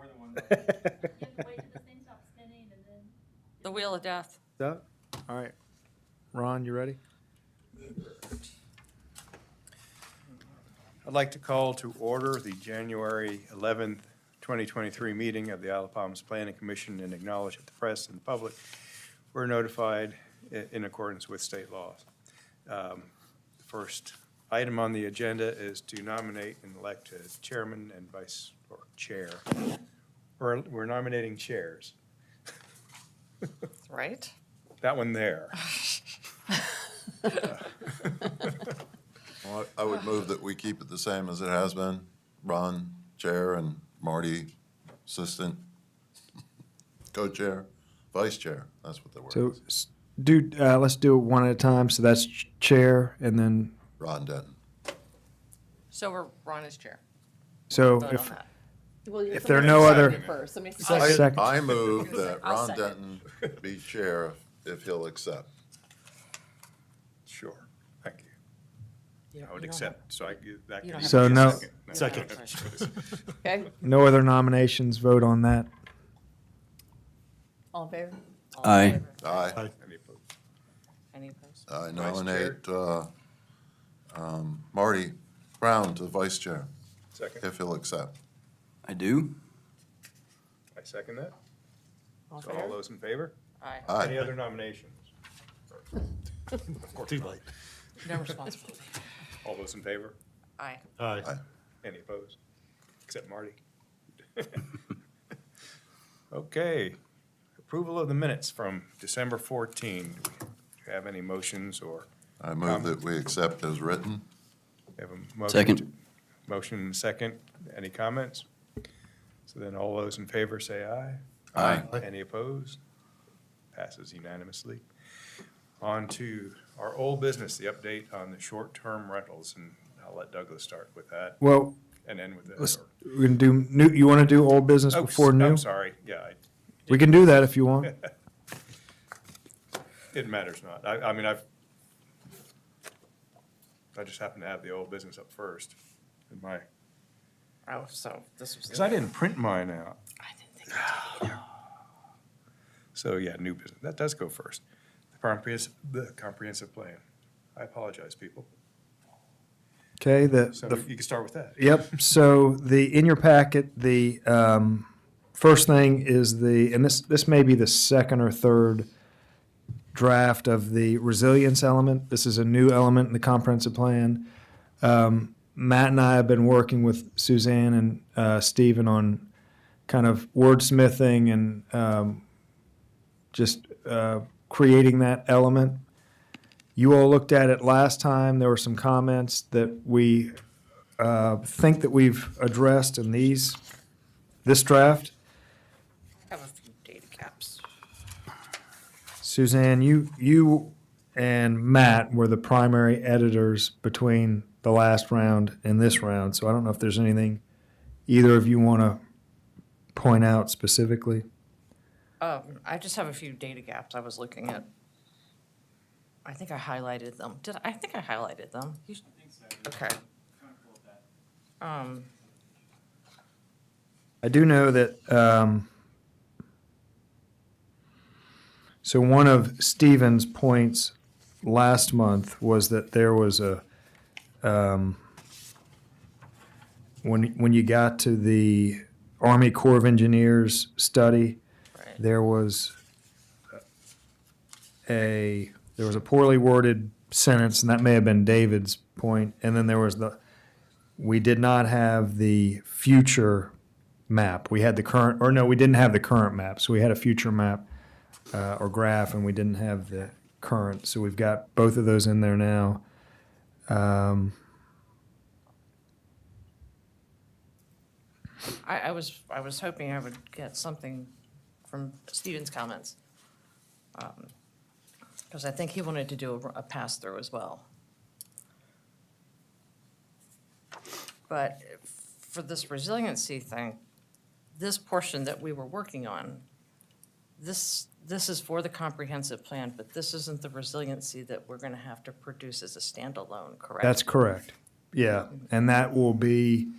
More than one. You have to wait till this thing stops spinning and then. The wheel of death. So, all right. Ron, you ready? I'd like to call to order the January 11th, 2023 meeting of the Isle of Palms Planning Commission and acknowledge that the press and the public were notified in accordance with state laws. The first item on the agenda is to nominate and elect a chairman and vice or chair. We're nominating chairs. Right? That one there. Well, I would move that we keep it the same as it has been. Ron, chair, and Marty, assistant, co-chair, vice chair. That's what the word So, is. let's do it one at a time. So that's chair, and then, Ron Denton. So Ron is chair. so Vote if, on that. Well, If there are no other- First, let me. Second. I move that I'll Ron second. Denton be chair if he'll accept. Sure, thank you. You I don't- would you don't accept, so you that don't could have So be a no- second. Second. Okay, no other nominations, vote on that. all in favor? Aye. Aye. Any opposed? Any opposed? I Vice nominate Marty Brown to vice chair, Second, if he'll accept. I do. I second that. All in So all favor? those in favor? Aye. Any Aye. other nominations? Too late. No responsibility. All those in favor? Aye. Aye. Any opposed? Except Marty. Okay. Approval of the minutes from December 14. Do you have any motions or I move that we accept as written. have a motion? Second. Motion and second. Any comments? So then all those in favor say aye. Aye. Any opposed? Passes unanimously. On to our old business, the update on the short-term rentals, and I'll let Douglas start with that Well, and end with that. let's, we're gonna do new, you want to do old business before new? I'm sorry, yeah, We can do that if you want. it matters not. I mean, I just happen to have the old business up first in my, Oh, so this was. because I didn't print mine out. I didn't think I did either. So, yeah, new business, that does go first. The comprehensive plan. I apologize, people. Okay, So the you can start with that. Yep, so in your packet, the first thing is and this may be the second or third draft of the resilience element. This is a new element in the comprehensive plan. Matt and I have been working with Suzanne and Stephen on kind of wordsmithing and just creating that element. You all looked at it last time. There were some comments that we think that we've addressed in this draft. I have a few data caps. Suzanne, you and Matt were the primary editors between the last round and this round, so I don't know if there's anything either of you want to point out specifically. I just have a few data gaps I was looking at. I think I highlighted them. I think I highlighted them. Okay. I do know that, so one of Stephen's points last month was that there was when you got to the Army Corps of Engineers study, Right. there was a poorly worded sentence, and that may have been David's point, and then there was we did not have the future map. We had the current, or no, we didn't have the current map. So we had a future map or graph, and we didn't have the current. So we've got both of those in there now. I was hoping I would get something from Stephen's comments. Because I think he wanted to do a pass-through as well. But for this resiliency thing, this portion that we were working on, this is for the comprehensive plan, but this isn't the resiliency that we're going to have to produce as a standalone, correct? That's correct. Yeah, and that will be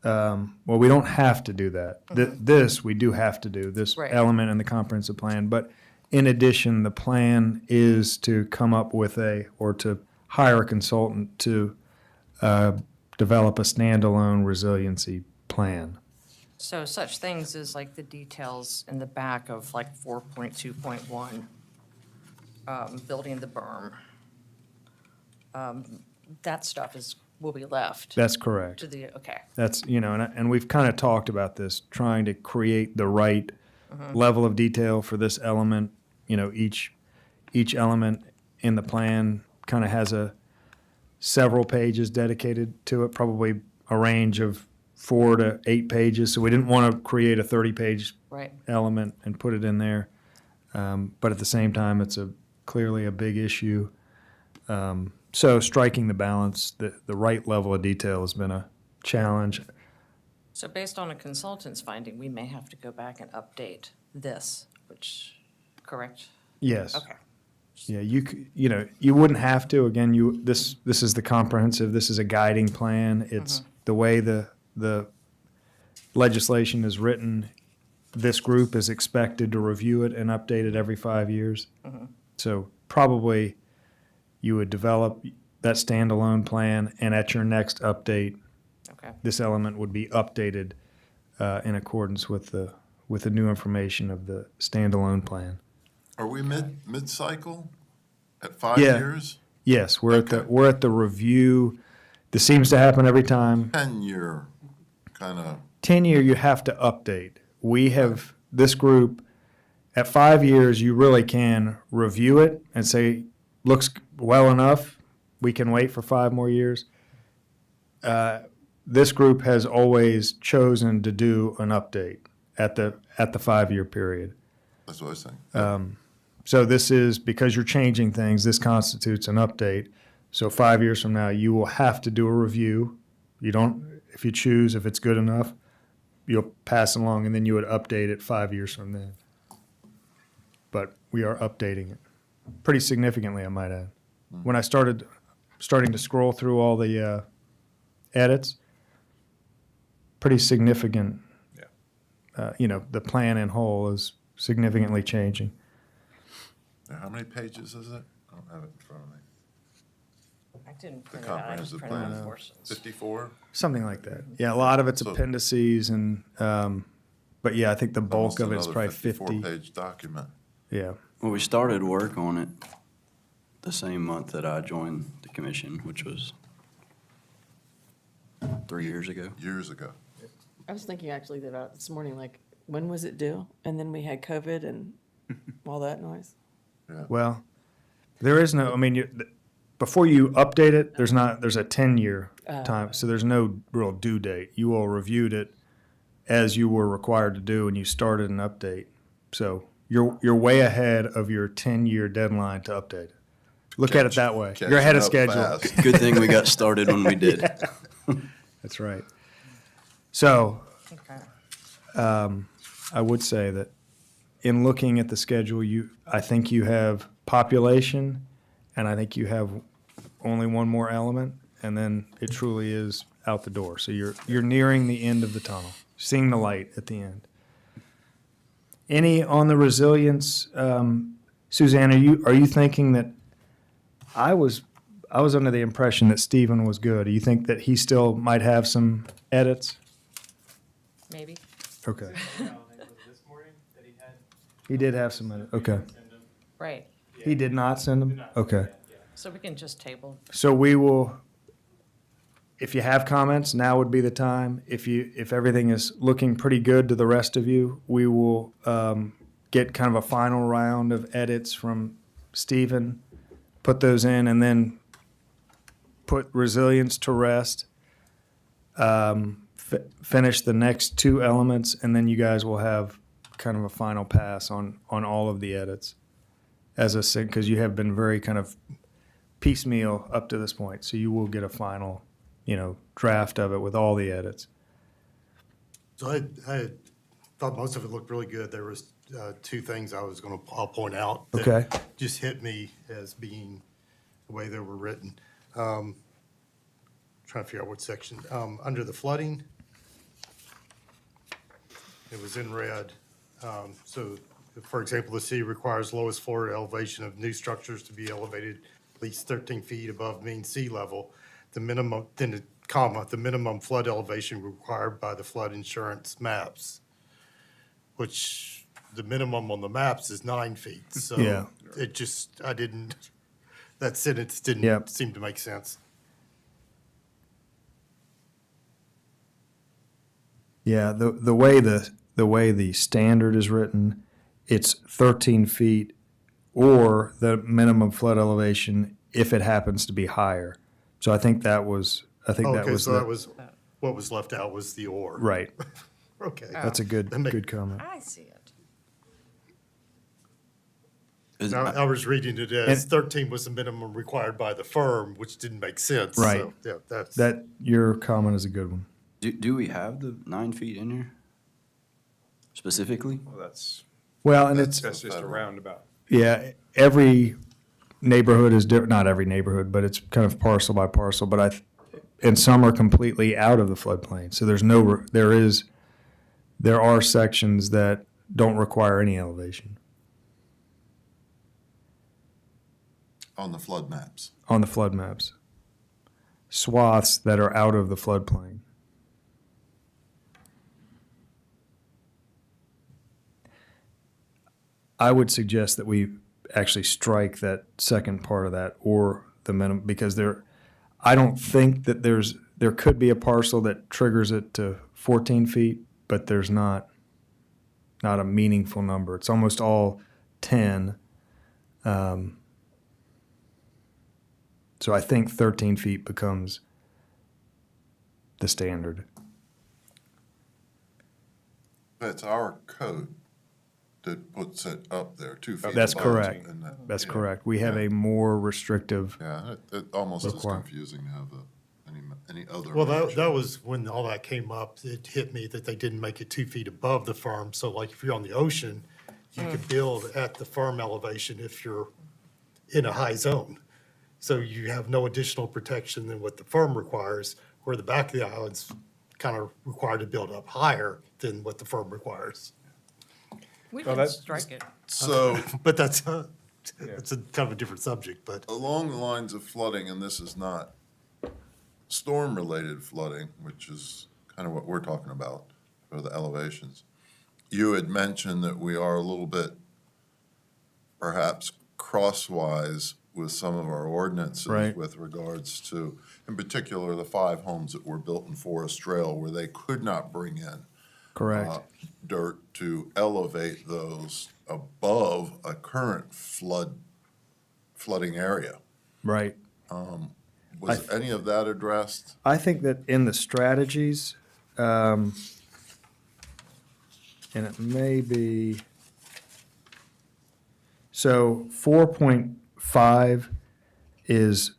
well, we don't have to do that. This, we do have to do, this Right. element in the comprehensive plan. But in addition, the plan is to come up with or to hire a consultant to develop a standalone resiliency plan. So such things as like the details in the back of like 4.2.1, building the berm. That stuff will be left That's correct. to the, okay. That's, and we've kind of talked about this, trying to create the right level of detail for this element. Each element in the plan kind of has several pages dedicated to it, probably a range of 4 to 8 pages. So we didn't want to create a 30-page Right. element and put it in there. But at the same time, it's clearly a big issue. So striking the balance, the right level of detail has been a challenge. So based on a consultant's finding, we may have to go back and update this, correct? Yes. Okay. Yeah, you wouldn't have to. Again, this is the comprehensive. This is a guiding plan. It's the way the legislation is written. This group is expected to review it and update it every 5 years. So probably you would develop that standalone plan, and at your next update, Okay. this element would be updated in accordance with the new information of the standalone plan. Are we mid-cycle at 5 Yeah. years? Yes, we're Okay. at the review. This seems to happen every time. 10-year kind of, 10-year, you have to update. We have, this group, at 5 years, you really can review it and say, looks well enough, we can wait for 5 more years. This group has always chosen to do an update at the 5-year period. that's what I was saying. So this is, because you're changing things, this constitutes an update. So 5 years from now, you will have to do a review. You don't, if you choose, if it's good enough, you'll pass it along, and then you would update it 5 years from then. But we are updating it pretty significantly, I might add. When I starting to scroll through all the edits, pretty significant. Yeah. The plan in whole is significantly changing. How many pages is it? I don't have it in front of me. I didn't The print it out. I just comprehensive printed plan, out portions. 54? Something like that. Yeah, a lot of it's So- appendices and, but yeah, I think the bulk Almost of it's another probably 50. 54-page document. Yeah. Well, we started work on it the same month that I joined the commission, which was 3 years ago. Years ago. I was thinking actually that this morning, like, when was it due? And then we had COVID and all that noise. Yeah. Well, there is no, before you update it, there's a 10-year time, so there's no real due date. You all reviewed it as you were required to do, and you started an update. So you're way ahead of your 10-year deadline to update it. Look at it that way. You're ahead of Catching schedule. up fast. Good thing we got started when we did. That's right. So Okay. I would say that in looking at the schedule, I think you have population, and I think you have only one more element, and then it truly is out the door. So you're nearing the end of the tunnel, seeing the light at the end. Any on the resilience, Suzanne? Are you thinking that I was under the impression that Stephen was good? Do you think that he still might have some edits? Maybe. Okay. This morning that he had. He did have some edits. Okay. Right. He did not send them? Okay. So we can just table. So we will, if you have comments, now would be the time. If everything is looking pretty good to the rest of you, we will get kind of a final round of edits from Stephen, put those in, and then put resilience to rest. Finish the next 2 elements, and then you guys will have kind of a final pass on all of the edits because you have been very kind of piecemeal up to this point. So you will get a final, draft of it with all the edits. So I thought most of it looked really good. There was 2 things I'll point out that Okay. just hit me as being the way they were written. Trying to figure out what section. Under the flooding, It was in red. So, for example, the city requires lowest floor elevation of new structures to be elevated at least 13 feet above mean sea level. The minimum, then the comma, the minimum flood elevation required by the flood insurance maps, which the minimum on the maps is 9 feet. Yeah. So it just, that sentence Yep. didn't seem to make sense. Yeah, the way the standard is written, it's 13 feet or the minimum flood elevation if it happens to be higher. So I think that was Okay, so the- that was, what was left out was the or. right. Okay. That's a good comment. I see it. Is- I was reading it as And- 13 was the minimum required by the firm, which didn't make sense. Right. So, yeah, that's. That your comment is a good one. Do we have the 9 feet in here specifically? Well, that's Well, and it's just a roundabout. yeah, every neighborhood is different. Not every neighborhood, but it's kind of parcel by parcel. But and some are completely out of the floodplain. So there are sections that don't require any elevation On the flood maps. on the flood maps. Swaths that are out of the floodplain. I would suggest that we actually strike that second part of that or the minimum because I don't think that there could be a parcel that triggers it to 14 feet, but there's not a meaningful number. It's almost all 10. So I think 13 feet becomes the standard. But it's our code that puts it up there, 2 feet. That's above, correct. and that- That's yeah. correct. We have Yeah. a more restrictive. Yeah, it almost is Require- confusing to have any other. Well, that range. was when all that came up, it hit me that they didn't make it 2 feet above the firm. So like if you're on the ocean, you could build at the firm elevation if you're in a high zone. So you have no additional protection than what the firm requires, where the back of the island's kind of required to build up higher than what the firm requires. We Well, can that's- strike it. So But that's a kind of a different subject, but. along the lines of flooding, and this is not storm-related flooding, which is kind of what we're talking about for the elevations. You had mentioned that we are a little bit perhaps crosswise with some of our ordinances Right. with regards to, in particular, the 5 homes that were built in Forest Trail where they could not bring in Correct. dirt to elevate those above a current flooding area. Right. Was any of that addressed? I think that in the strategies, and it may be, so 4.5 is,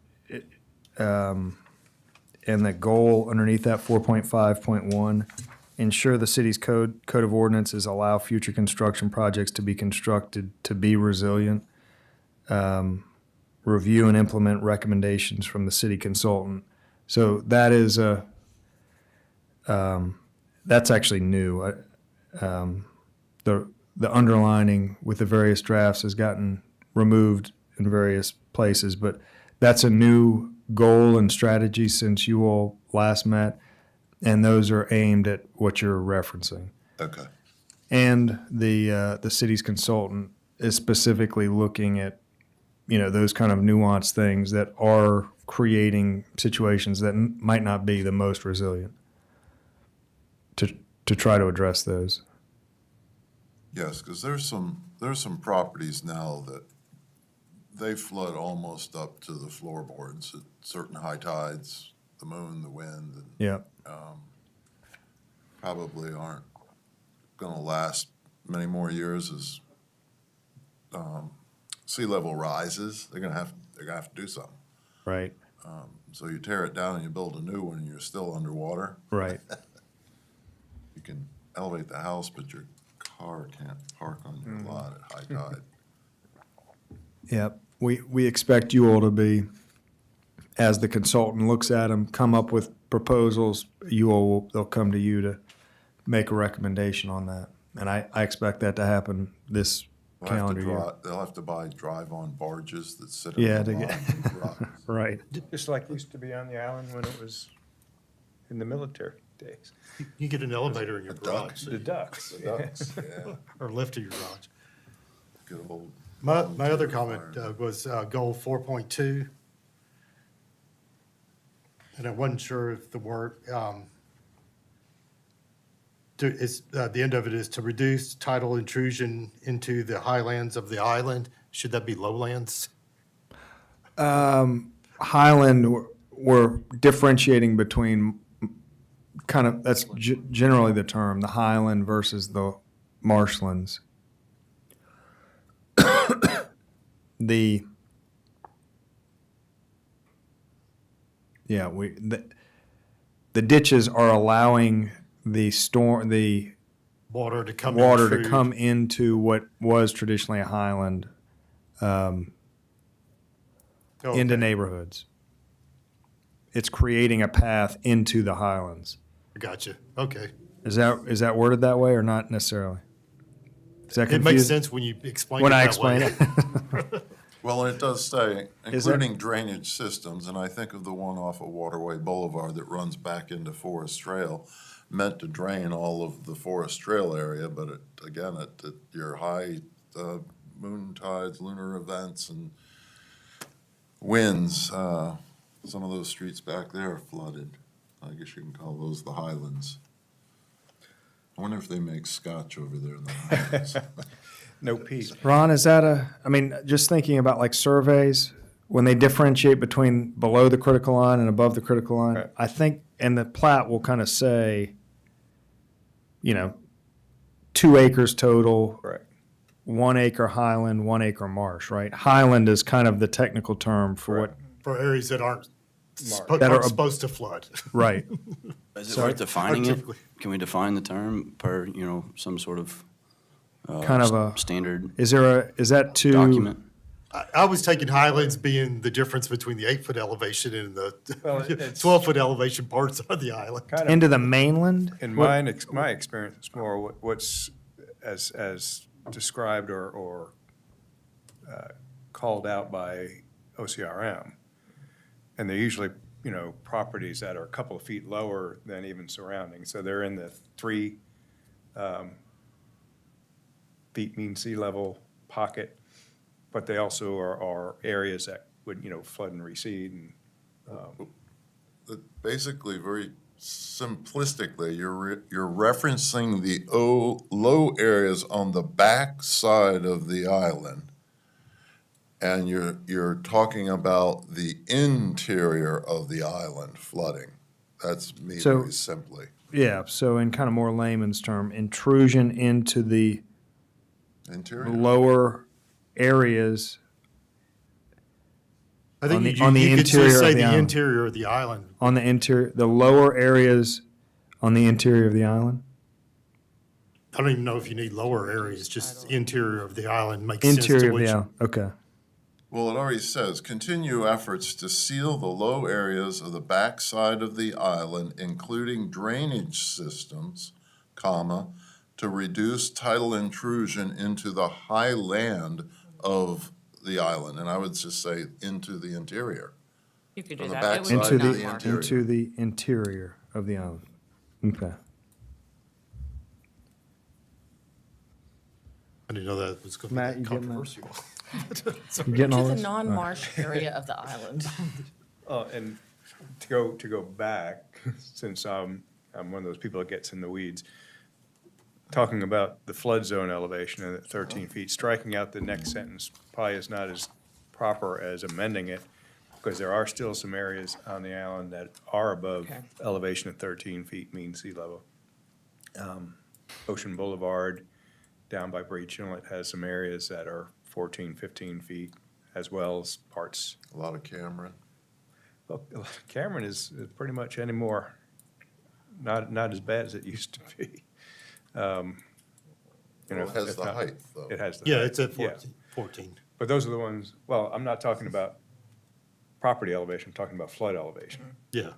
and the goal underneath that 4.5.1, ensure the city's code of ordinances allow future construction projects to be constructed to be resilient. Review and implement recommendations from the city consultant. So that is that's actually new. The underlining with the various drafts has gotten removed in various places, but that's a new goal and strategy since you all last met, and those are aimed at what you're referencing. Okay. And the city's consultant is specifically looking at, those kind of nuanced things that are creating situations that might not be the most resilient to try to address those. Yes, because there's some properties now that they flood almost up to the floorboards at certain high tides, the moon, the wind, and Yeah. probably aren't going to last many more years as sea level rises. They're gonna have to do something. Right. So you tear it down and you build a new one and you're still underwater. Right. You can elevate the house, but your car can't park on your lot at high tide. Yep. We expect you all to be, as the consultant looks at them, come up with proposals. They'll come to you to make a recommendation on that. And I expect that to happen this They'll have to calendar year. They'll have to buy drive-on barges that sit Yeah, in the to get- line and rock. Right. Just like used to be on the island when it was in the military days. You get an elevator in your A duck. garage, The ducks. The ducks, yeah. or lift to your garage. Good old. My other comment was goal 4.2. And I wasn't sure if the word, the end of it is to reduce tidal intrusion into the highlands of the island. Should that be lowlands? Highland, we're differentiating between kind of, that's generally the term, the highland versus the marshlands. The, yeah, the ditches are allowing the Water to come water to intrude. come into what was traditionally a highland, Oh, into okay. neighborhoods. It's creating a path into the highlands. Gotcha. Okay. Is that worded that way or not necessarily? Is that It makes confusing? sense when you explain it When I that way. explain it? Well, and it does say, Is there- including drainage systems, and I think of the one off of Waterway Boulevard that runs back into Forest Trail, meant to drain all of the Forest Trail area, but at your high moon tides, lunar events, and winds, some of those streets back there are flooded. I guess you can call those the highlands. I wonder if they make scotch over there in the highlands. No peace. Ron, I mean, just thinking about like surveys, when they differentiate between below the critical line and above the critical line, Right. I think, and the plat will kind of say, 2 acres total, Right. 1 acre highland, 1 acre marsh, right? Highland is kind of the technical term for what, For areas that aren't That are ab- supposed to flood. right. Is it Sorry. worth defining it? Typically. Can we define the term per, some sort of Kind of a, standard is that to? document? I was taking highlands being the difference between the 8-foot elevation and the Well, it's- 12-foot elevation parts of the island. Kind of, Into the mainland? in What- my experience, it's more what's as described or called out by OCRM. And they're usually, properties that are a couple of feet lower than even surrounding. So they're in the 3 feet mean sea level pocket, but they also are areas that would, flood and recede and, Basically, very simplistically, you're referencing the low areas on the back side of the island, and you're talking about the interior of the island flooding. That's me So- very simply. Yeah, so in kind of more layman's term, intrusion into the Interior. lower areas I think On the- you on the could interior just of say the the island. interior of the island. on the interior, the lower areas on the interior of the island? I don't even know if you need lower areas, just interior of the island makes sense to Interior of what the you- island, okay. Well, it already says, continue efforts to seal the low areas of the backside of the island, including drainage systems, comma, to reduce tidal intrusion into the high land of the island. And I would just say into the interior. You could do On the that. It would backside be Into of the, non-marsh. interior. into the interior of the island, okay. I didn't know that was going Matt, to you be getting that? controversial. You getting all To the this? non-marsh area of the island. and to go back, since I'm one of those people that gets in the weeds, talking about the flood zone elevation at 13 feet, striking out the next sentence probably is not as proper as amending it, because there are still some areas on the island that are above Okay. elevation of 13 feet mean sea level. Ocean Boulevard down by Breach Inlet has some areas that are 14, 15 feet, as well as parts. A lot of Cameron. Well, Cameron is pretty much anymore, not as bad as it used to be. Well, it has if the not- height, though. It has the Yeah, height, it's at yeah. 14. But those are the ones, well, I'm not talking about property elevation, I'm talking about flood elevation. Yeah.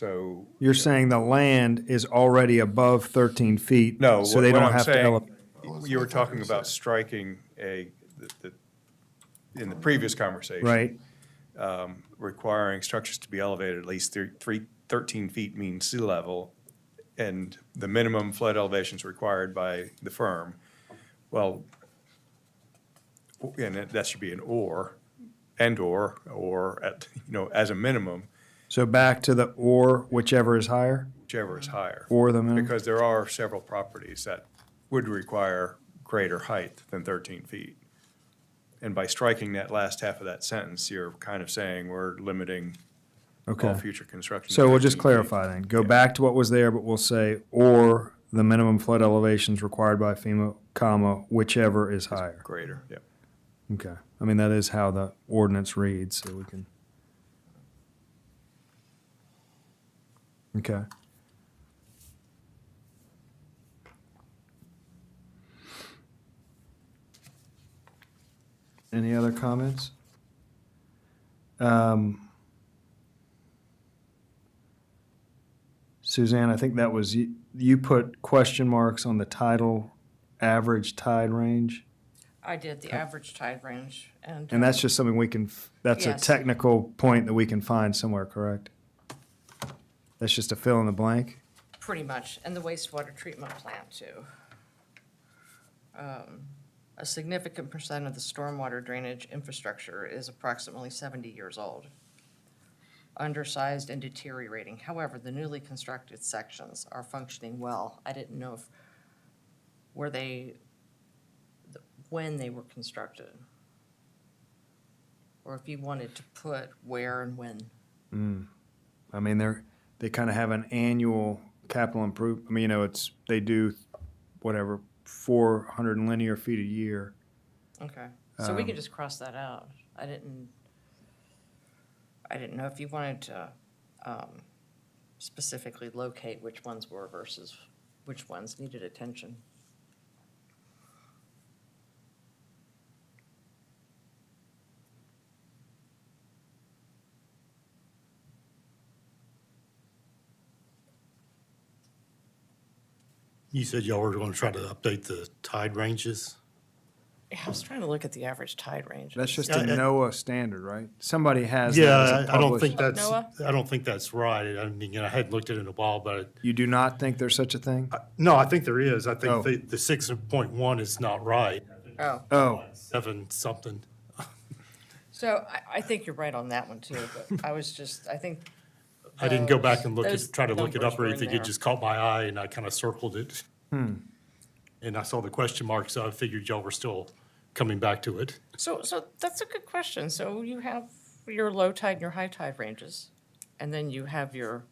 So. You're saying the land is already above 13 feet? No, So they what don't I'm have to saying, elevate? you were talking about striking in the previous conversation. Right, Requiring structures to be elevated at least 13 feet mean sea level, and the minimum flood elevations required by the firm. Well, and that should be an or at, as a minimum, so back to the or whichever is higher, whichever is higher. or the minimum? Because there are several properties that would require greater height than 13 feet. And by striking that last half of that sentence, you're kind of saying we're limiting all Okay. future construction. to So we'll just 13 feet. clarify then. Go Yeah. back to what was there, but we'll say, or the minimum flood elevations required by FEMA, comma, whichever is higher. Greater, yeah. Okay. I mean, that is how the ordinance reads, so we can. Okay. Any other comments? Suzanne, I think that was, you put question marks on the tidal, average tide range? I did the average tide range, and. And that's just something we can, that's a Yes. technical point that we can find somewhere, correct? That's just a fill in the blank? Pretty much, and the wastewater treatment plant too. A significant percent of the stormwater drainage infrastructure is approximately 70 years old, undersized and deteriorating. However, the newly constructed sections are functioning well. I didn't know if, when they were constructed, or if you wanted to put where and when. I mean, they kind of have an annual capital improve, I mean, they do whatever, 400 linear feet a year. Okay, so we can just cross that out. I didn't know if you wanted to specifically locate which ones were versus which ones needed attention. You said y'all were going to try to update the tide ranges? Yeah, I was trying to look at the average tide range. That's just Yeah, a NOAA standard, right? Somebody has that Yeah, as a I don't published- think that's, Noah? I don't think that's right. I mean, I hadn't looked at it in a while, but, You do not think there's such a thing? no, I think there is. I Oh. think the 6.1 is not right. Oh, Oh, 7 something. so I think you're right on that one too, but I think. I didn't go back and those try to look it up numbers or were in anything. there. It just caught my eye and I kind of circled it. And I saw the question mark, so I figured y'all were still coming back to it. So that's a good question. So you have your low tide and your high tide ranges, and then you have your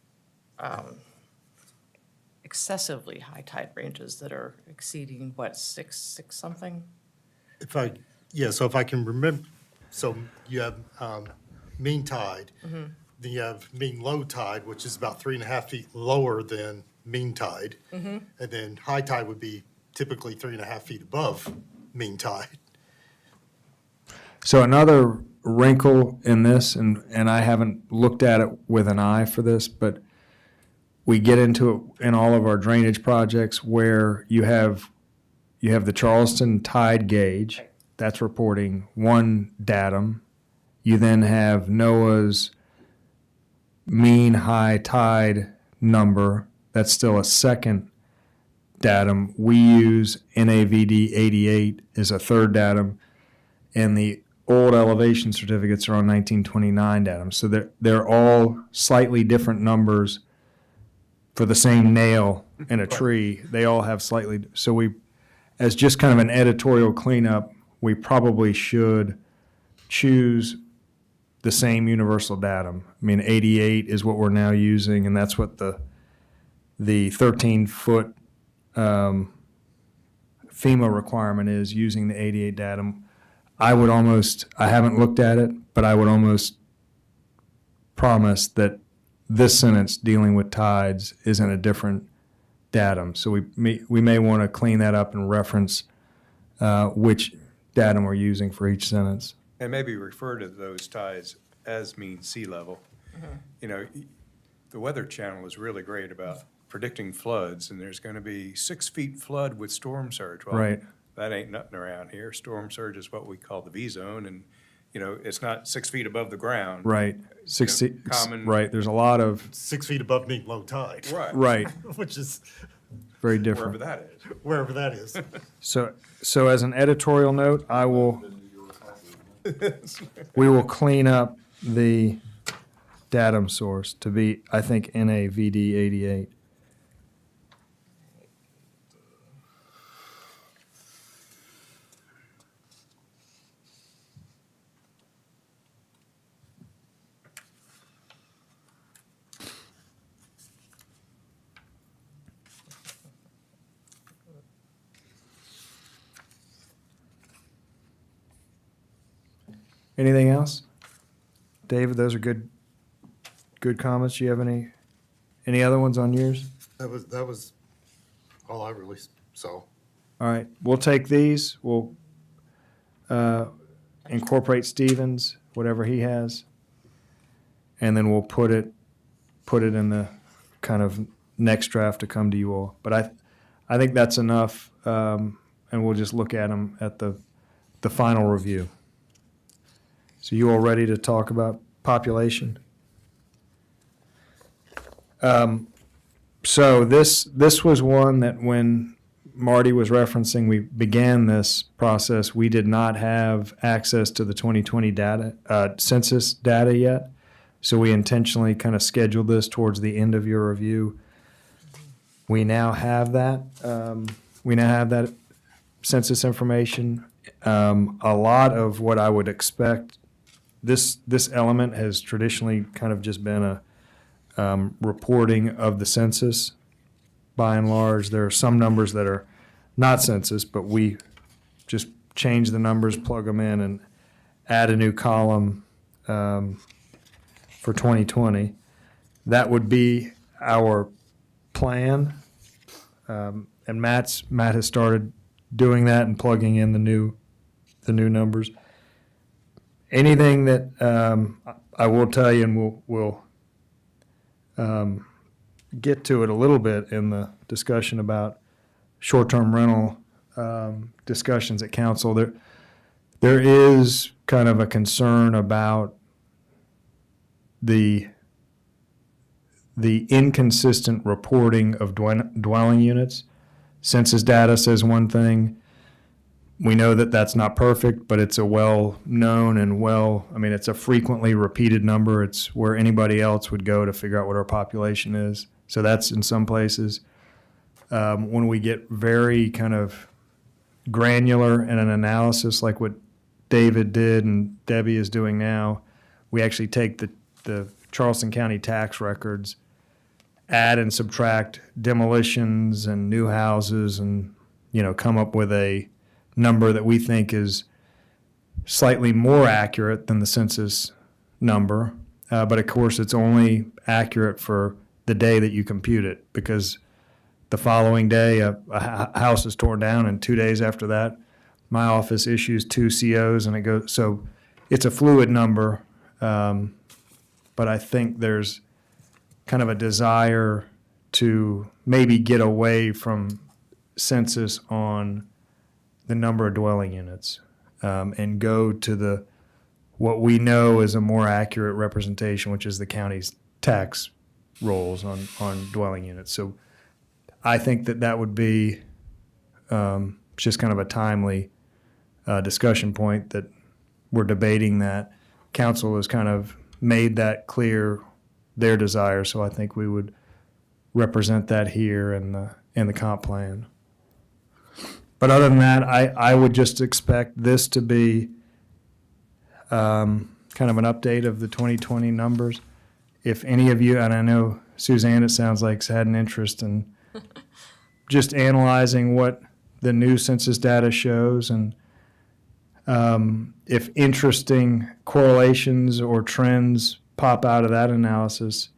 excessively high tide ranges that are exceeding, what, six something? So if I can remember, so you have mean tide. Then you have mean low tide, which is about 3.5 feet lower than mean tide. And then high tide would be typically 3.5 feet above mean tide. so another wrinkle in this, and I haven't looked at it with an eye for this, but we get into it in all of our drainage projects where you have the Charleston tide gauge, Right. that's reporting one datum. You then have NOAA's mean high tide number, that's still a second datum. We use NAVD 88 as a third datum, and the old elevation certificates are on 1929 datum. So they're all slightly different numbers for the same nail in a tree. They all have slightly, so we, as just kind of an editorial cleanup, we probably should choose the same universal datum. I mean, 88 is what we're now using, and that's what the 13-foot FEMA requirement is, using the 88 datum. I haven't looked at it, but I would almost promise that this sentence dealing with tides is in a different datum. So we may want to clean that up and reference which datum we're using for each sentence. And maybe refer to those tides as mean sea level. the Weather Channel is really great about predicting floods, and there's going to be 6 feet flood with storm surge. Well, Right. that ain't nothing around here. Storm surge is what we call the V zone, and, it's not 6 feet above the ground. Right. 60, common- right, there's a lot of, 6 feet above mean low tide, right, which is very Wherever different. that is. wherever that is. So as an editorial note, we will clean up the datum source to be, I think, NAVD 88. Anything else? David, those are good comments. Do you have any other ones on yours? That was all I really saw. All right, we'll take these. We'll incorporate Stevens, whatever he has, and then we'll put it in the kind of next draft to come to you all. But I think that's enough, and we'll just look at them at the final review. So you all ready to talk about population? So this was one that when Marty was referencing, we began this process, we did not have access to the 2020 data, census data yet. So we intentionally kind of scheduled this towards the end of your review. We now have that. We now have that census information. A lot of what I would expect, this element has traditionally kind of just been a reporting of the census. By and large, there are some numbers that are not census, but we just change the numbers, plug them in, and add a new column for 2020. That would be our plan. And Matt has started doing that and plugging in the new numbers. Anything that I will tell you, and we'll get to it a little bit in the discussion about short-term rental discussions at council. There is kind of a concern about the inconsistent reporting of dwelling units. Census data says one thing. We know that that's not perfect, but it's a well-known and it's a frequently repeated number. It's where anybody else would go to figure out what our population is. So that's in some places. When we get very kind of granular in an analysis like what David did and Debbie is doing now, we actually take the Charleston County tax records, add and subtract demolitions and new houses, and come up with a number that we think is slightly more accurate than the census number. But of course, it's only accurate for the day that you compute it, because the following day a house is torn down, and 2 days after that, my office issues 2 COs, and it goes. So it's a fluid number, but I think there's kind of a desire to maybe get away from census on the number of dwelling units, and go to what we know is a more accurate representation, which is the county's tax rolls on dwelling units. So I think that would be just kind of a timely discussion point that we're debating that. Council has kind of made that clear, their desire, so I think we would represent that here in the comp plan. But other than that, I would just expect this to be kind of an update of the 2020 numbers. If any of you, and I know Suzanne, it sounds like, has had an interest in just analyzing what the new census data shows, and if interesting correlations or trends pop out of that analysis,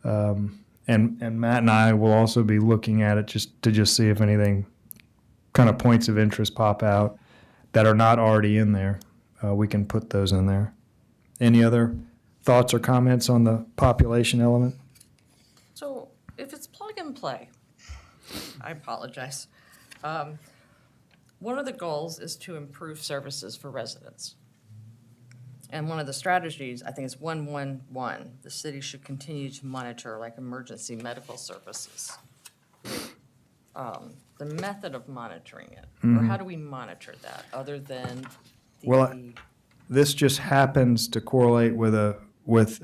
and Matt and I will also be looking at it just to see if anything kind of points of interest pop out that are not already in there. We can put those in there. Any other thoughts or comments on the population element? So if it's plug and play, I apologize. One of the goals is to improve services for residents. And one of the strategies, I think, is 111. The city should continue to monitor like emergency medical services. The method of monitoring it, or how do we monitor that, other than Well, this just happens to correlate with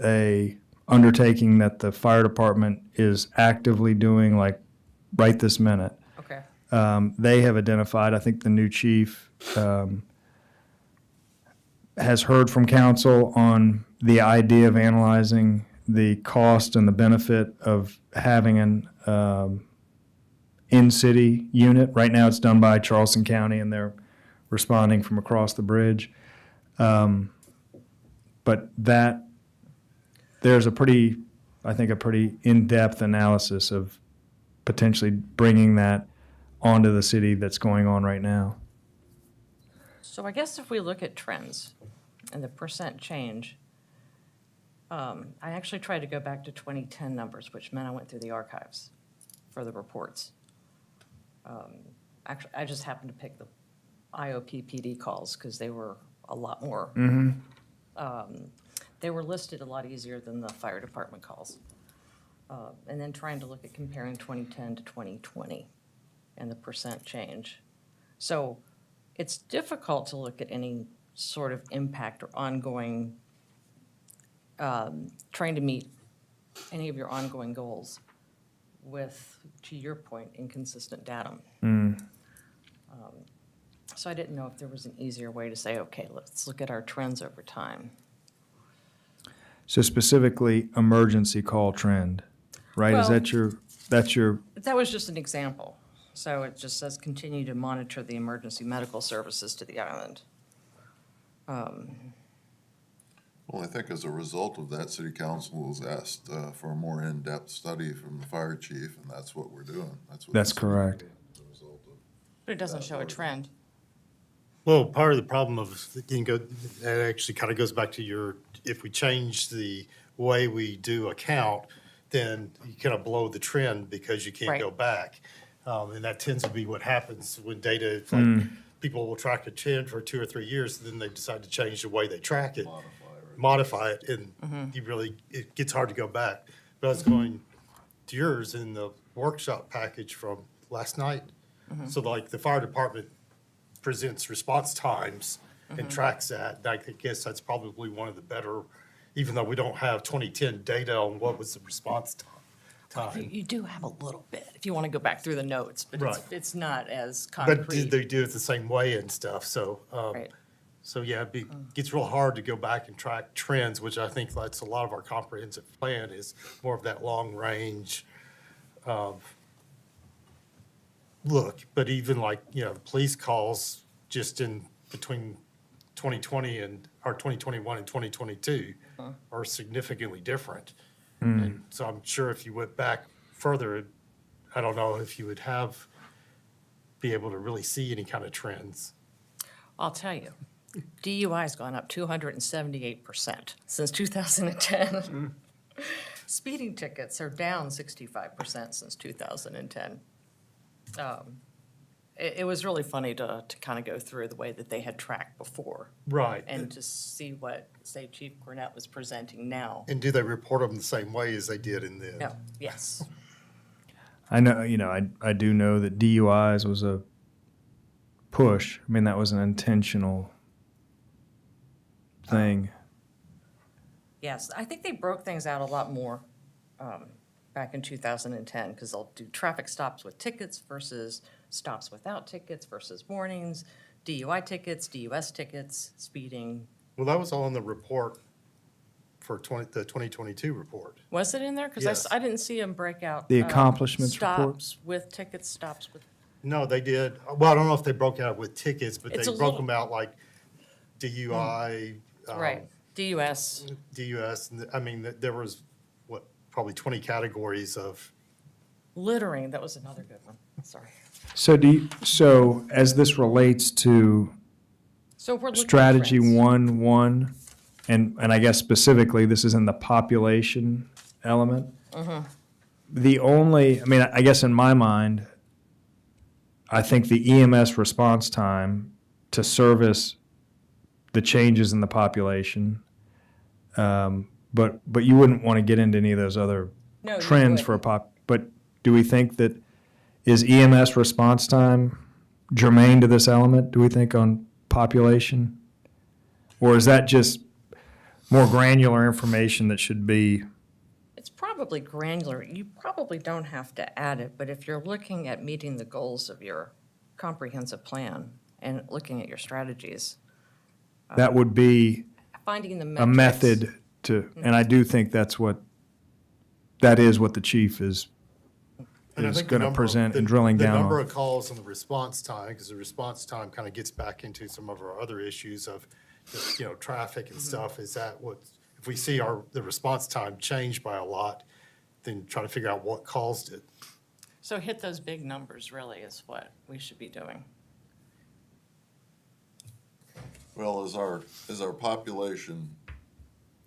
a undertaking that the fire department is actively doing, like right this minute. Okay, They have identified, I think the new chief has heard from council on the idea of analyzing the cost and the benefit of having an in-city unit. Right now, it's done by Charleston County, and they're responding from across the bridge. But there's a pretty in-depth analysis of potentially bringing that onto the city that's going on right now. so I guess if we look at trends and the percent change, I actually tried to go back to 2010 numbers, which meant I went through the archives for the reports. Actually, I just happened to pick the IOP PD calls because they were a lot more. They were listed a lot easier than the fire department calls. And then trying to look at comparing 2010 to 2020 and the percent change. So it's difficult to look at any sort of impact or ongoing, trying to meet any of your ongoing goals with, to your point, inconsistent data. So I didn't know if there was an easier way to say, okay, let's look at our trends over time. So specifically, emergency call trend, right? Is Well- that's your, That was just an example. So it just says continue to monitor the emergency medical services to the island. Well, I think as a result of that, city council was asked for a more in-depth study from the fire chief, and that's what we're doing. That's what That's this is correct. as a result of. But it doesn't show a trend. Well, part of the problem of, that actually kind of goes back to if we change the way we do a count, then you kind of blow the trend because you can't Right. go back. And that tends to be what happens when data, it's like, people will track a trend for 2 or 3 years, and then they decide to change the way they track it, modify it, and it gets hard to go back. But I was going to yours in the workshop package from last night. So like the fire department presents response times and tracks that. And I guess that's probably one of the better, even though we don't have 2010 data on what was the response time. You do have a little bit, if you want to go back through the notes, but Right. it's not as But concrete. they do it the same way and stuff, so, Right. so yeah, gets real hard to go back and track trends, which I think that's a lot of our comprehensive plan is more of that long range look. But even like, police calls just in between 2020 or 2021 and 2022 are significantly different. And so I'm sure if you went back further, I don't know if you would be able to really see any kind of trends. I'll tell you, DUI's gone up 278% since 2010. Speeding tickets are down 65% since 2010. It was really funny to kind of go through the way that they had tracked before Right. and to see what, say, Chief Gurnett was presenting now. And do they report them the same way as they did in the? No, yes. I know, I do know that DUIs was a push. I mean, that was an intentional thing. Yes, I think they broke things out a lot more back in 2010 because they'll do traffic stops with tickets versus stops without tickets versus warnings, DUI tickets, DUS tickets, speeding. Well, that was all in the report for the 2022 report. Was it in there? Because Yes. I didn't see them break out. The accomplishments report? Stops with tickets, stops with, No, they did. Well, I don't know if they broke out with tickets, but It's they a broke little- them out like DUI. right, DUS. DUS, and I mean, there was, probably 20 categories of, Littering, that was another good one. Sorry. So as this relates to So we're looking at strategy trends. 1.1, and I guess specifically, this is in the population element. the only, I mean, I guess in my mind, I think the EMS response time to service the changes in the population, but you wouldn't want to get into any of those other No, you trends for a wouldn't. but do we think that, is EMS response time germane to this element, do we think, on population? Or is that just more granular information that should be, It's probably granular. You probably don't have to add it, but if you're looking at meeting the goals of your comprehensive plan and looking at your strategies, that would be finding the a metrics. method to, and I do think that is what the chief is And I think the going to number- present the- and drilling down The number on. of calls and the response time, because the response time kind of gets back into some of our other issues of, traffic and stuff. Is that what, if we see the response time change by a lot, then try to figure out what caused it. So hit those big numbers really is what we should be doing. Well, as our population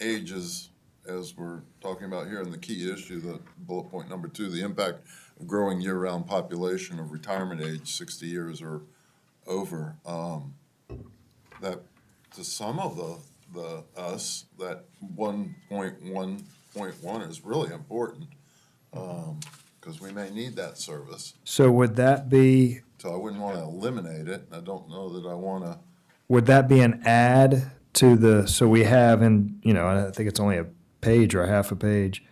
ages, as we're talking about here in the key issue, the bullet point number 2, the impact of growing year-round population of retirement age, 60 years or over, that to some of us, that 1.1.1 is really important, because we may need that service. So would that be, So I wouldn't want to eliminate it. I don't know that I want to. would that be an add to the, so we have in, I think it's only a page or a half a page,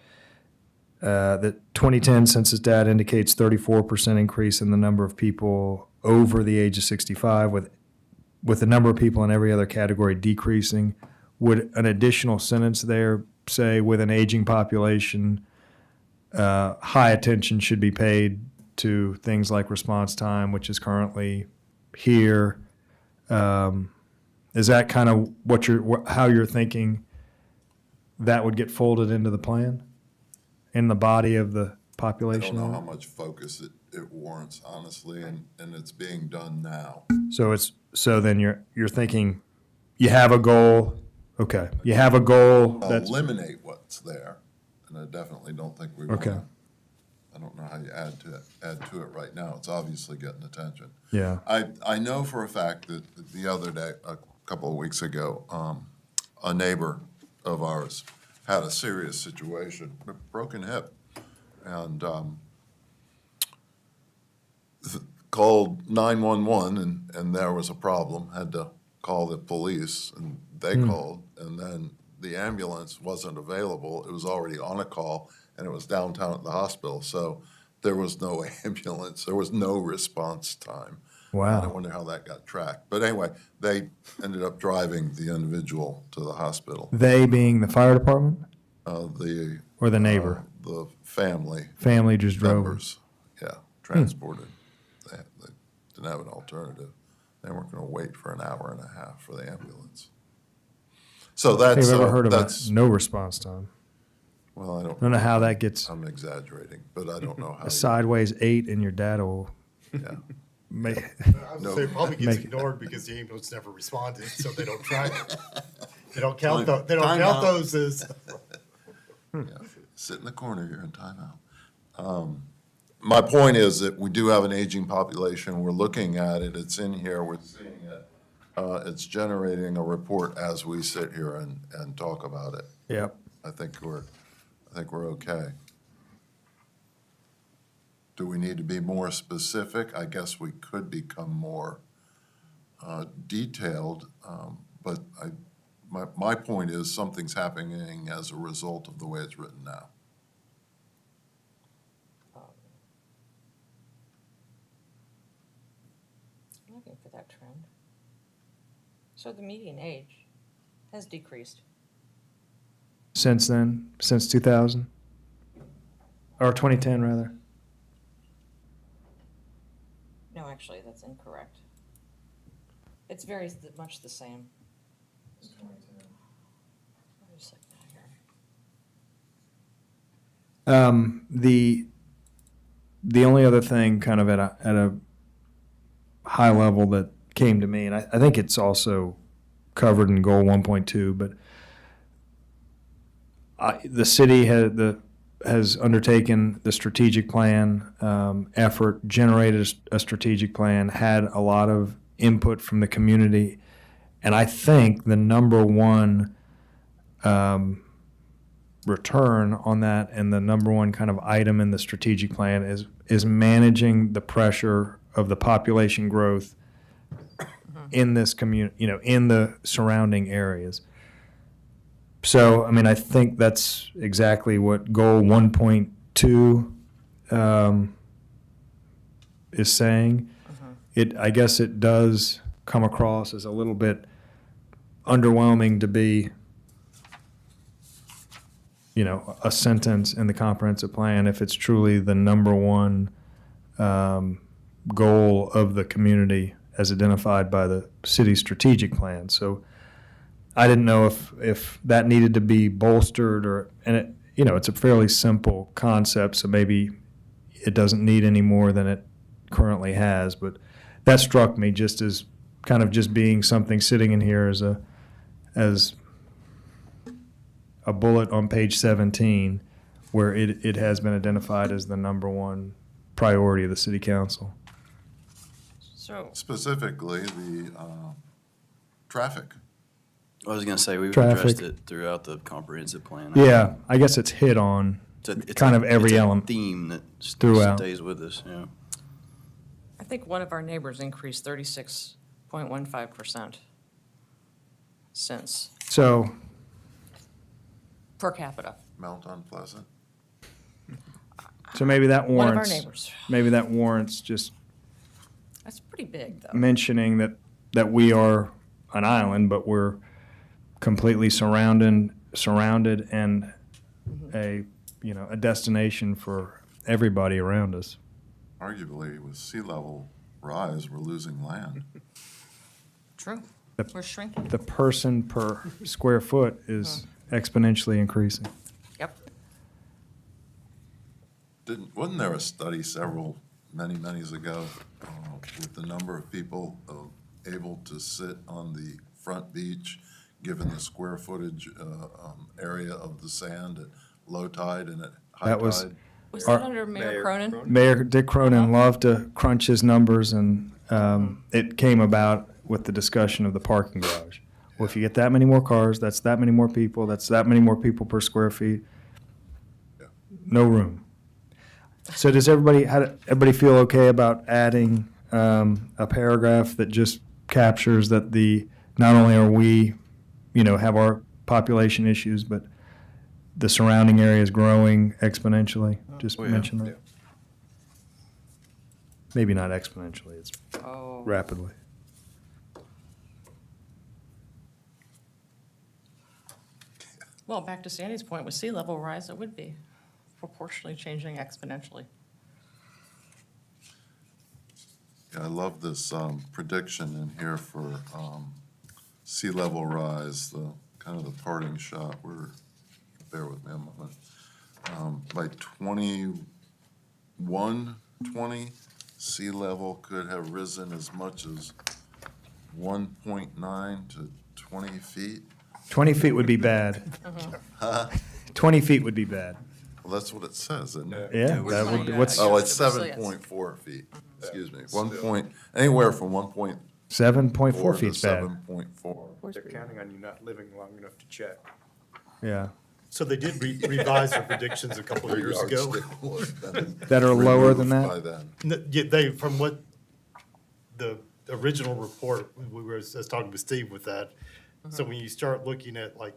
the 2010 census data indicates 34% increase in the number of people over the age of 65, with the number of people in every other category decreasing. Would an additional sentence there say, with an aging population, high attention should be paid to things like response time, which is currently here? Is that kind of how you're thinking that would get folded into the plan, in the body of the I population? don't know how much focus it warrants, honestly, and it's being done now. So then you're thinking, you have a goal, okay, you have a goal that's, Eliminate what's there, and I definitely don't think we want Okay. to. I don't know how you add to it right now. It's obviously getting attention. yeah, I know for a fact that the other day, a couple of weeks ago, a neighbor of ours had a serious situation, a broken hip, and called 911, and there was a problem, had to call the police, and they called, and then the ambulance wasn't available. It was already on a call, and it was downtown at the hospital, so there was no ambulance, there was no response time. Wow. And I wonder how that got tracked. But anyway, they ended up driving the individual to the hospital. they being the fire department The or the neighbor? the family Family just drove. members, yeah, transported. They didn't have an alternative. They weren't going to wait for an hour and a half for the ambulance. So Have that's you ever heard of that's no response time? well, I I don't know how that gets I'm exaggerating, but I don't know how. a sideways 8 and your data will Yeah. make, I would No. say it probably gets Make it- ignored because the ambulance never responded, so they don't track it. They don't count, Time- they don't time count out. those as, Yeah, sit in the corner, you're in timeout. My point is that we do have an aging population, we're looking at it, it's in here, we're seeing it. It's generating a report as we sit here and talk about it. yep. I think we're okay. Do we need to be more specific? I guess we could become more detailed, but my point is something's happening as a result of the way it's written now. I'm looking for that trend. So the median age has decreased. Since then, since 2000? Or 2010, rather? No, actually, that's incorrect. It's very much the same. Just like that here. The only other thing kind of at a high level that came to me, and I think it's also covered in goal 1.2, but the city had has undertaken the strategic plan effort, generated a strategic plan, had a lot of input from the community. And I think the number one return on that and the number one kind of item in the strategic plan is managing the pressure of the population growth in this community, in the surrounding areas. So, I mean, I think that's exactly what goal 1.2 is saying. I guess it does come across as a little bit underwhelming to be, a sentence in the comprehensive plan if it's truly the number one goal of the community as identified by the city's strategic plan. So I didn't know if that needed to be bolstered it's a fairly simple concept, so maybe it doesn't need any more than it currently has. But that struck me just as kind of just being something sitting in here as a bullet on page 17 where it has been identified as the number one priority of the city council. So, Specifically, the traffic. I was gonna say, we've Traffic. addressed it throughout the comprehensive plan. Yeah, I guess it's hit on It's kind of every it's a element theme that throughout. stays with us, yeah. I think one of our neighbors increased 36.15% since, So, per capita. Mount Unpleasant. so maybe that One of our warrants, neighbors. maybe that warrants just That's pretty big, though. mentioning that we are an island, but we're completely surrounded and a destination for everybody around us. Arguably, with sea level rise, we're losing land. True. The- We're shrinking. The person per square foot is exponentially increasing. Yep. Wasn't there a study many years ago, with the number of people able to sit on the front beach, given the square footage area of the sand at low tide and at high That was- tide? Was Our- that under Mayor Mayor Cronin? Cronin. Mayor Dick Cronin loved to crunch his numbers, and it came about with the discussion of the parking garage. Well, if you get that many more cars, that's that many more people, that's that many more people per square feet. Yeah. No room. So does everybody feel okay about adding a paragraph that just captures that not only are we, have our population issues, but the surrounding area is growing exponentially? Just Oh, yeah. mention that. Yeah. Maybe not exponentially, it's Oh. rapidly. Well, back to Sandy's point, with sea level rise, it would be proportionally changing exponentially. Yeah, I love this prediction in here for sea level rise, the kind of the parting shot where, bear with me a moment. By 2120, sea level could have risen as much as 1.9 to 20 feet. 20 feet would be bad. 20 feet would be bad. Well, that's what it says, isn't it? Yeah, we're that would, trying to- what's Oh, it's Resilience. 7.4 feet, excuse me, anywhere from 1.4 7.4 to feet's bad. 7.4. They're counting on you not living long enough to check. Yeah. So they did revise their predictions a couple of years ago. That are lower than Removed that? by then. Yeah, from what the original report, I was talking with Steve with that. So when you start looking at like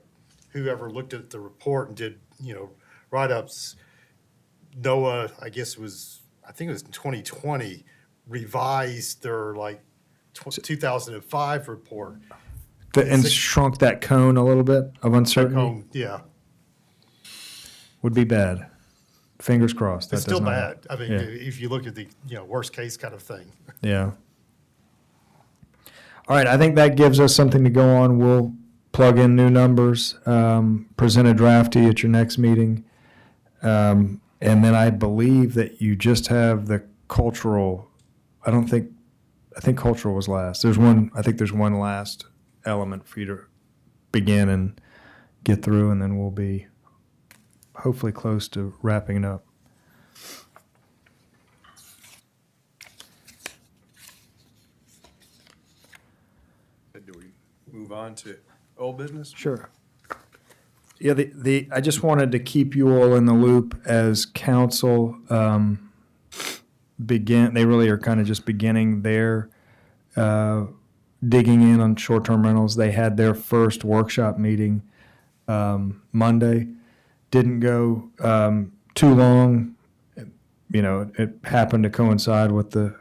whoever looked at the report and did, write-ups, NOAA, I think it was in 2020, revised their 2005 report. And shrunk that cone a little bit of uncertainty? Yeah, Would be bad. Fingers crossed. it's that does still not bad. happen. I mean, Yeah. if you look at the, worst case kind of thing. Yeah. All right, I think that gives us something to go on. We'll plug in new numbers, present a draft to you at your next meeting. And then I believe that you just have the cultural, I think cultural was last. I think there's one last element for you to begin and get through, and then we'll be hopefully close to wrapping it up. Do we move on to old business? Sure. Yeah, I just wanted to keep you all in the loop as council they really are kind of just beginning their digging in on short-term rentals. They had their first workshop meeting Monday. Didn't go too long. You know, it happened to coincide with the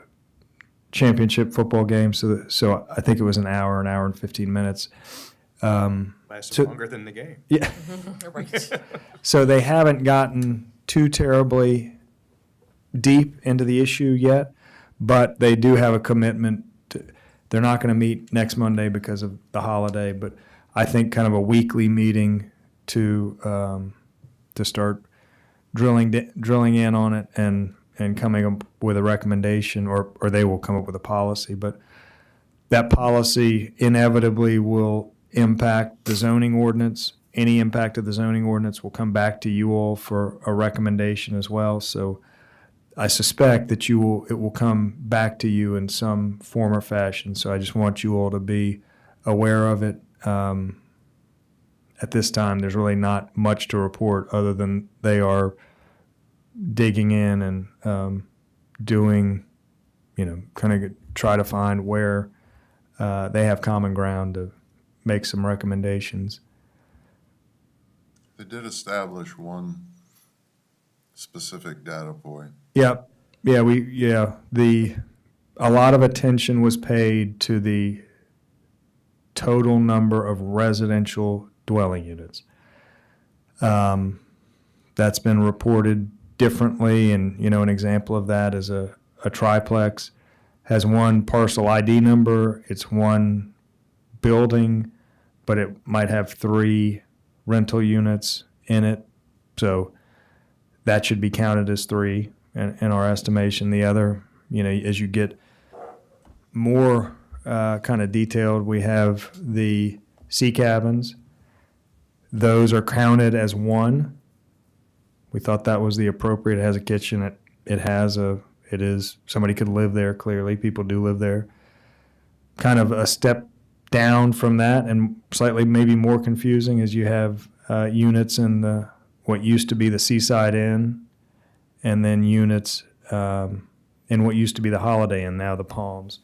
championship football game, so I think it was an hour and 15 minutes. Lasted So- longer than the game. Yeah. Right. So they haven't gotten too terribly deep into the issue yet, but they do have a commitment. They're not going to meet next Monday because of the holiday, but I think kind of a weekly meeting to start drilling in on it and coming up with a recommendation, or they will come up with a policy. But that policy inevitably will impact the zoning ordinance. Any impact of the zoning ordinance will come back to you all for a recommendation as well. So I suspect that it will come back to you in some form or fashion. So I just want you all to be aware of it. At this time, there's really not much to report other than they are digging in and doing, kind of try to find where they have common ground to make some recommendations. They did establish one specific data point. Yep. Yeah, a lot of attention was paid to the total number of residential dwelling units. That's been reported differently, and an example of that is a triplex has one parcel ID number, it's one building, but it might have 3 rental units in it. So that should be counted as 3 in our estimation. The other, as you get more kind of detailed, we have the sea cabins. Those are counted as 1. We thought that was the appropriate. It has a kitchen. It is, somebody could live there, clearly. People do live there. Kind of a step down from that, and slightly maybe more confusing, is you have units in what used to be the Seaside Inn, and then units in what used to be the Holiday Inn, now the Palms.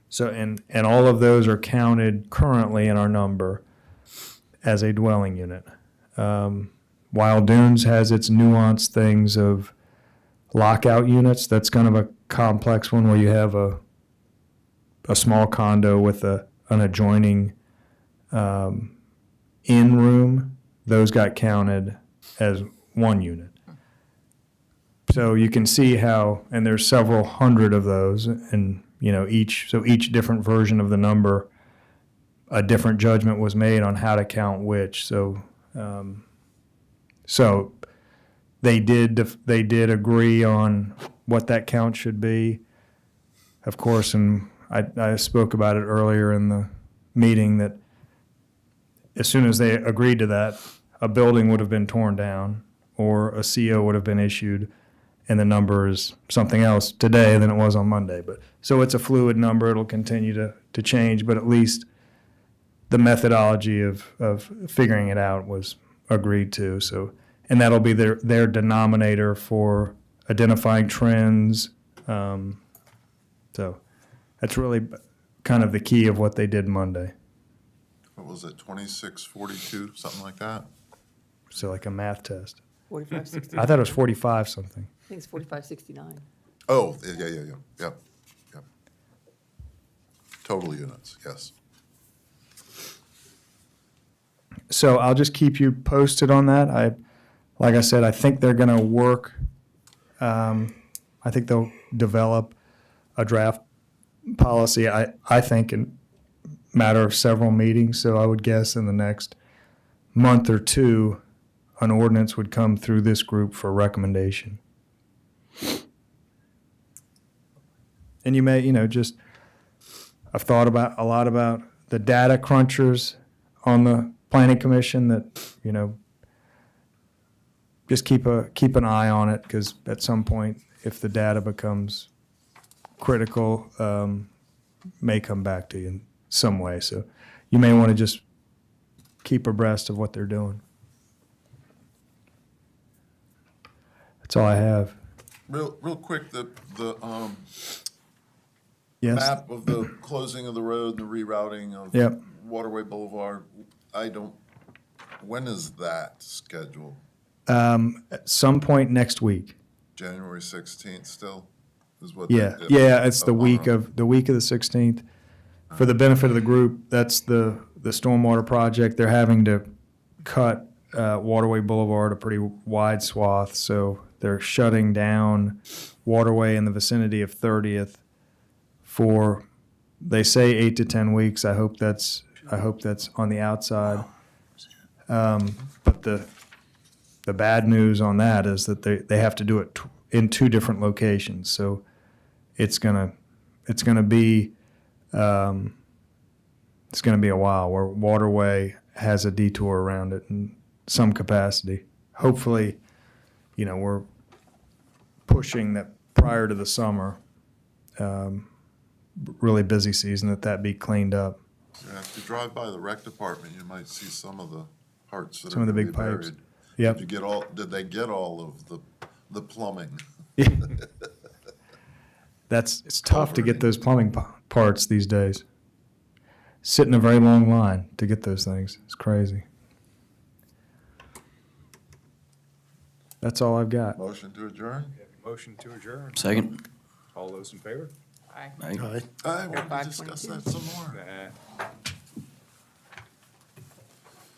So, and all of those are counted currently in our number as a dwelling unit. Wild Dunes has its nuanced things of lockout units. That's kind of a complex one where you have a small condo with an adjoining in-room. Those got counted as 1 unit. So you can see how, and there's several hundred of those, and each different version of the number, a different judgment was made on how to count which. So they did agree on what that count should be. Of course, and I spoke about it earlier in the meeting, that as soon as they agreed to that, a building would have been torn down or a CO would have been issued, and the number is something else today than it was on Monday. But so it's a fluid number. It'll continue to change, but at least the methodology of figuring it out was agreed to. So, and that'll be their denominator for identifying trends. So that's really kind of the key of what they did Monday. What was it, 2642, something like that? So like a math test. 4569. I thought it was 45 something. I think it's 4569. Oh, yep. Total units, yes. So I'll just keep you posted on that. Like I said, I think they're going to work. I think they'll develop a draft policy, I think, in a matter of several meetings. So I would guess in the next month or 2, an ordinance would come through this group for recommendation. And you may, I've thought a lot about the data crunchers on the Planning Commission that, just keep an eye on it, because at some point, if the data becomes critical, may come back to you in some way. So you may want to just keep abreast of what they're doing. That's all I have. Real quick, the Yes? map of the closing of the road and the rerouting of Yep. Waterway Boulevard, when is that scheduled? At some point next week. January 16th still? Is what? Yeah, it's the week of the 16th. For the benefit of the group, that's the stormwater project. They're having to cut Waterway Boulevard a pretty wide swath, so they're shutting down Waterway in the vicinity of 30th for, they say, 8 to 10 weeks. I hope that's on the outside. But the bad news on that is that they have to do it in 2 different locations. So it's gonna be a while where Waterway has a detour around it in some capacity. Hopefully, we're pushing that prior to the summer, really busy season, that be cleaned up. Yeah, if you drive by the rec department, you might see some of the parts that Some are of the really big pipes. buried. Yep. Did they get all of the plumbing? It's tough to get those plumbing parts these days. Sit in a very long line to get those things. It's crazy. That's all I've got. Motion to adjourn? We have a motion to adjourn. Second. All those in favor? Aye. Aye. All right. I want to discuss 5:22. that some more.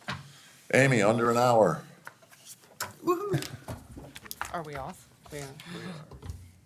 Nah. Amy, under an hour. Are we off? Yeah.